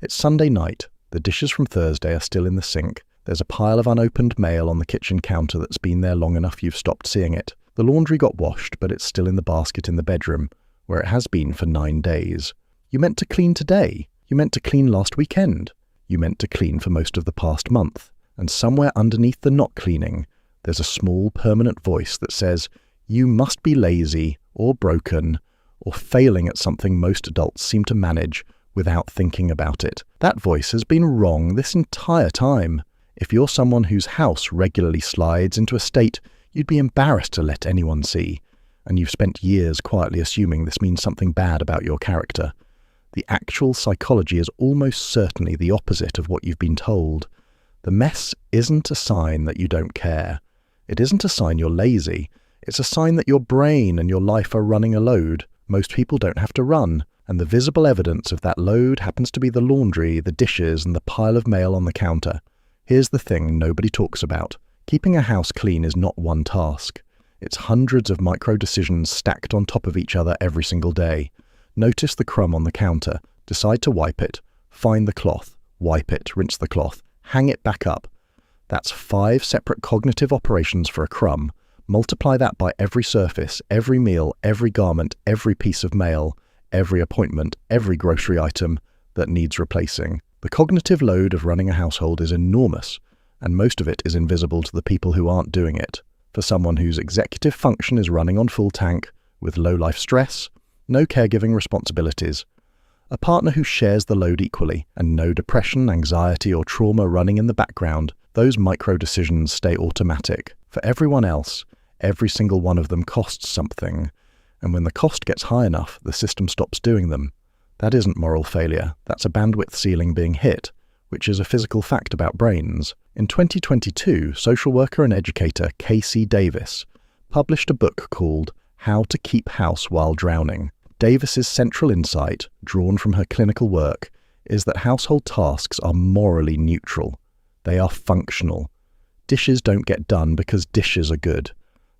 It's Sunday night. The dishes from Thursday are still in the sink. There's a pile of unopened mail on the kitchen counter that's been there long enough you've stopped seeing it. The laundry got washed, but it's still in the basket in the bedroom, where it has been for 9 days. You meant to clean today. You meant to clean last weekend. You meant to clean for most of the past month. And somewhere underneath the not cleaning, there's a small permanent voice that says, you must be lazy or broken or failing at something most adults seem to manage without thinking about it. That voice has been wrong this entire time. If you're someone whose house regularly slides into a state you'd be embarrassed to let anyone see, and you've spent years quietly assuming this means something bad about your character, the actual psychology is almost certainly the opposite of what you've been told. The mess isn't a sign that you don't care. It isn't a sign you're lazy. It's a sign that your brain and your life are running a load most people don't have to run, and the visible evidence of that load happens to be the laundry, the dishes, and the pile of mail on the counter. Here's the thing nobody talks about. Keeping a house clean is not one task. It's hundreds of micro-decisions stacked on top of each other every single day. Notice the crumb on the counter. Decide to wipe it. Find the cloth. Wipe it. Rinse the cloth. Hang it back up. That's 5 separate cognitive operations for a crumb. Multiply that by every surface, every meal, every garment, every piece of mail, every appointment, every grocery item that needs replacing. The cognitive load of running a household is enormous, and most of it is invisible to the people who aren't doing it. For someone whose executive function is running on full tank, with low life stress, no caregiving responsibilities, a partner who shares the load equally, and no depression, anxiety, or trauma running in the background, those micro-decisions stay automatic. For everyone else, every single one of them costs something, and when the cost gets high enough, the system stops doing them. That isn't moral failure, that's a bandwidth ceiling being hit, which is a physical fact about brains. In 2022, social worker and educator Casey Davis published a book called How to Keep House While Drowning. Davis's central insight, drawn from her clinical work, is that household tasks are morally neutral. They are functional. Dishes don't get done because dishes are good.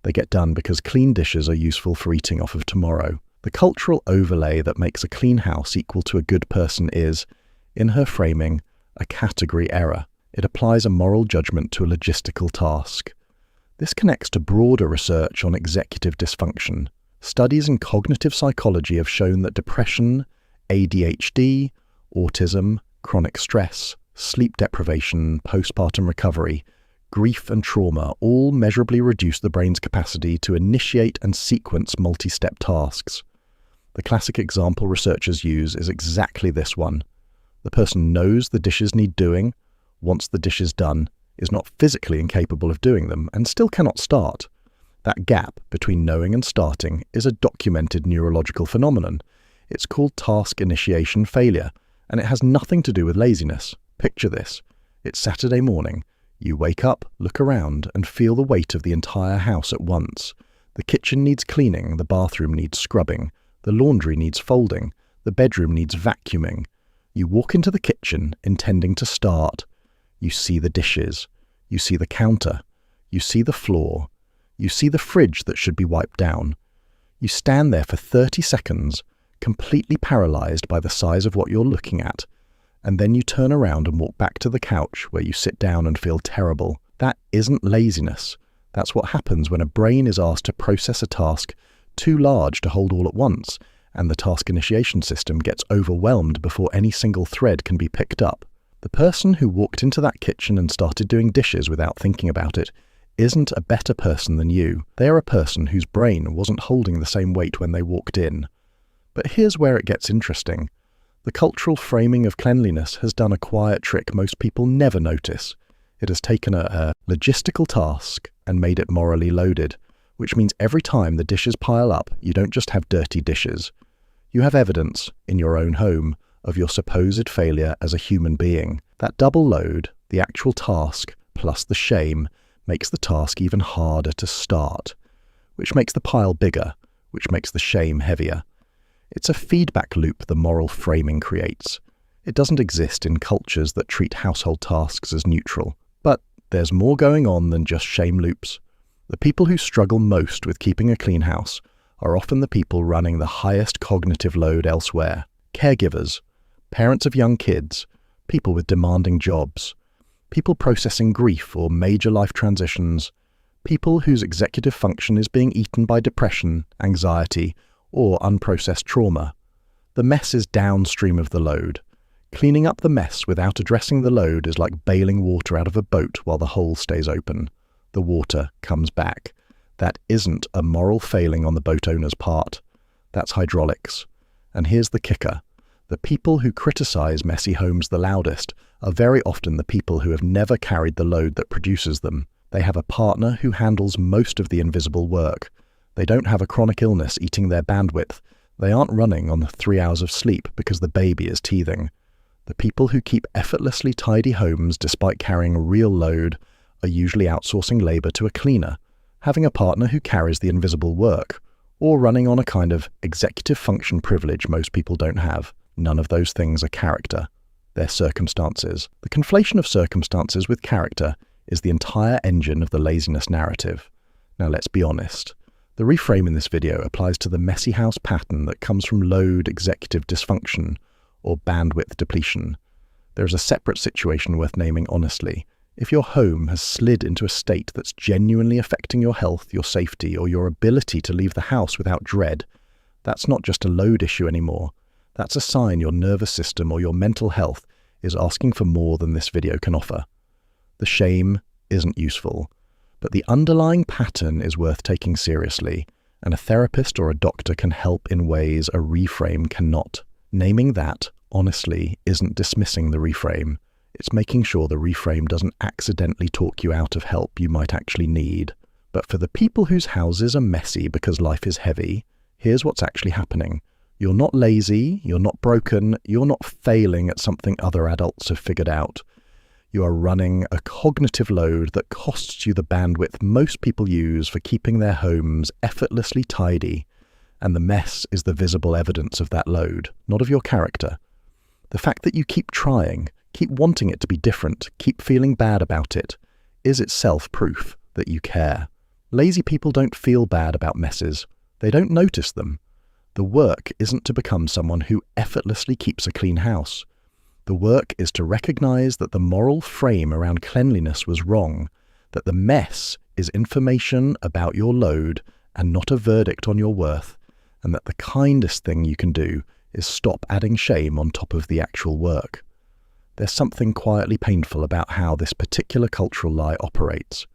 They get done because clean dishes are useful for eating off of tomorrow. The cultural overlay that makes a clean house equal to a good person is, in her framing, a category error. It applies a moral judgment to a logistical task. This connects to broader research on executive dysfunction. Studies in cognitive psychology have shown that depression, ADHD, autism, chronic stress, sleep deprivation, postpartum recovery, grief and trauma all measurably reduce the brain's capacity to initiate and sequence multi-step tasks. The classic example researchers use is exactly this one. The person knows the dishes need doing, wants the dishes done, is not physically incapable of doing them, and still cannot start. That gap between knowing and starting is a documented neurological phenomenon. It's called task initiation failure, and it has nothing to do with laziness. Picture this. It's Saturday morning. You wake up, look around, and feel the weight of the entire house at once. The kitchen needs cleaning, the bathroom needs scrubbing, the laundry needs folding, the bedroom needs vacuuming. You walk into the kitchen, intending to start. You see the dishes. You see the counter. You see the floor. You see the fridge that should be wiped down. You stand there for 30 seconds, completely paralyzed by the size of what you're looking at, and then you turn around and walk back to the couch where you sit down and feel terrible. That isn't laziness. That's what happens when a brain is asked to process a task too large to hold all at once, and the task initiation system gets overwhelmed before any single thread can be picked up. The person who walked into that kitchen and started doing dishes without thinking about it isn't a better person than you. They are a person whose brain wasn't holding the same weight when they walked in. But here's where it gets interesting. The cultural framing of cleanliness has done a quiet trick most people never notice. It has taken a logistical task and made it morally loaded, which means every time the dishes pile up, you don't just have dirty dishes. You have evidence, in your own home, of your supposed failure as a human being. That double load, the actual task, plus the shame, makes the task even harder to start, which makes the pile bigger, which makes the shame heavier. It's a feedback loop the moral framing creates. It doesn't exist in cultures that treat household tasks as neutral. But there's more going on than just shame loops. The people who struggle most with keeping a clean house are often the people running the highest cognitive load elsewhere. Caregivers, parents of young kids, people with demanding jobs, people processing grief or major life transitions, people whose executive function is being eaten by depression, anxiety, or unprocessed trauma. The mess is downstream of the load. Cleaning up the mess without addressing the load is like bailing water out of a boat while the hole stays open. The water comes back. That isn't a moral failing on the boat owner's part. That's hydraulics. And here's the kicker. The people who criticize messy homes the loudest are very often the people who have never carried the load that produces them. They have a partner who handles most of the invisible work. They don't have a chronic illness eating their bandwidth. They aren't running on 3 hours of sleep because the baby is teething. The people who keep effortlessly tidy homes despite carrying a real load are usually outsourcing labor to a cleaner, having a partner who carries the invisible work, or running on a kind of executive function privilege most people don't have. None of those things are character. They're circumstances. The conflation of circumstances with character is the entire engine of the laziness narrative. Now let's be honest. The reframe in this video applies to the messy house pattern that comes from load executive dysfunction or bandwidth depletion. There is a separate situation worth naming honestly. If your home has slid into a state that's genuinely affecting your health, your safety, or your ability to leave the house without dread, that's not just a load issue anymore. That's a sign your nervous system or your mental health is asking for more than this video can offer. The shame isn't useful, but the underlying pattern is worth taking seriously, and a therapist or a doctor can help in ways a reframe cannot. Naming that, honestly, isn't dismissing the reframe. It's making sure the reframe doesn't accidentally talk you out of help you might actually need. But for the people whose houses are messy because life is heavy, here's what's actually happening. You're not lazy, you're not broken, you're not failing at something other adults have figured out. You are running a cognitive load that costs you the bandwidth most people use for keeping their homes effortlessly tidy, and the mess is the visible evidence of that load, not of your character. The fact that you keep trying, keep wanting it to be different, keep feeling bad about it, is itself proof that you care. Lazy people don't feel bad about messes. They don't notice them. The work isn't to become someone who effortlessly keeps a clean house. The work is to recognize that the moral frame around cleanliness was wrong, that the mess is information about your load and not a verdict on your worth, and that the kindest thing you can do is stop adding shame on top of the actual work. There's something quietly painful about how this particular cultural lie operates.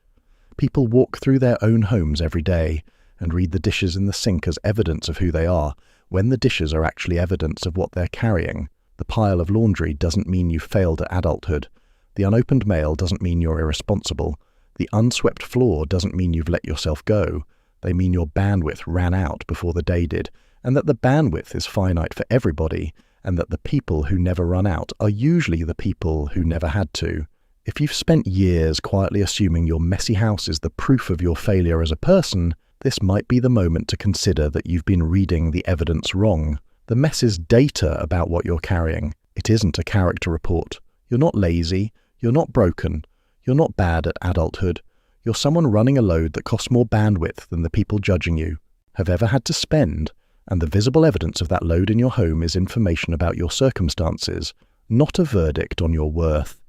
People walk through their own homes every day and read the dishes in the sink as evidence of who they are, when the dishes are actually evidence of what they're carrying. The pile of laundry doesn't mean you failed at adulthood. The unopened mail doesn't mean you're irresponsible. The unswept floor doesn't mean you've let yourself go. They mean your bandwidth ran out before the day did, and that the bandwidth is finite for everybody, and that the people who never run out are usually the people who never had to. If you've spent years quietly assuming your messy house is the proof of your failure as a person, this might be the moment to consider that you've been reading the evidence wrong. The mess is data about what you're carrying. It isn't a character report. You're not lazy. You're not broken. You're not bad at adulthood. You're someone running a load that costs more bandwidth than the people judging you have ever had to spend, and the visible evidence of that load in your home is information about your circumstances, not a verdict on your worth.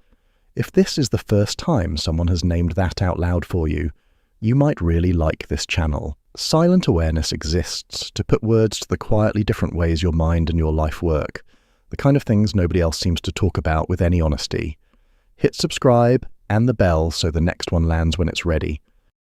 If this is the first time someone has named that out loud for you, you might really like this channel. Silent awareness exists to put words to the quietly different ways your mind and your life work, the kind of things nobody else seems to talk about with any honesty. Hit subscribe and the bell so the next one lands when it's ready.